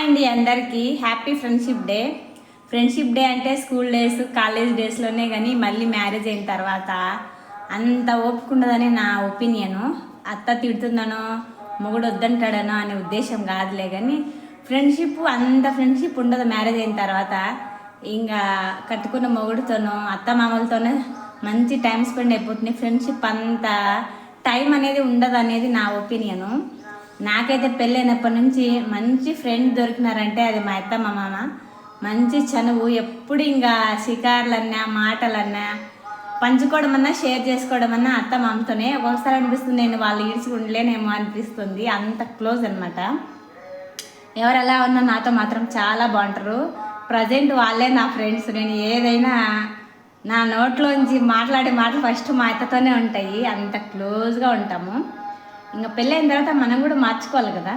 అండి అందరికీ happy friendship day అంటే స్కూల్ డేస్ కాలేజ్ డేస్లోనే కానీ మళ్ళీ మ్యారేజ్ అయిన తర్వాత అంత ఓపుకుండదని నా ఒపీనియను. అత్త తిడుతుందనో మొగుడు వద్దంటాడనో అనే ఉద్దేశం కాదులే, కానీ ఫ్రెండ్షిప్ ఉండదు మ్యారేజ్ అయిన తర్వాత. ఇంకా కట్టుకున్న మొగుడుతోనో అత్త మామలతోనే మంచి టైం స్పెండ్ అయిపోతుంది. ఫ్రెండ్షిప్ అంత టైం అనేది ఉండదు అనేది నా ఒపీనియను. నాకైతే పెళ్ళైనప్పటి నుంచి మంచి ఫ్రెండ్ దొరికినారంటే అది మా అత్త మా మామ. మంచి చనువు, ఎప్పుడు ఇంకా షికార్లన్నా మాటలన్నా పంచుకోవడం అన్నా షేర్ చేసుకోవడం అన్నా అత్త మామతోనే. ఒక్కొక్కసారి అనిపిస్తుంది నేను వాళ్ళు ఈడ్చి ఉండలేనేమో అనిపిస్తుంది, అంత క్లోజ్ అనమాట. ఎవరు ఎలా ఉన్నా నాతో మాత్రం చాలా బాగుంటారు. ప్రజెంట్ వాళ్ళే నా ఫ్రెండ్స్. నేను ఏదైనా నా నోట్లోంచి మాట్లాడే మాటలు ఫస్ట్ మా అత్తతోనే ఉంటాయి, అంత క్లోజ్గా ఉంటాము. ఇంకా పెళ్ళైన తర్వాత మనం కూడా మార్చుకోవాలి కదా.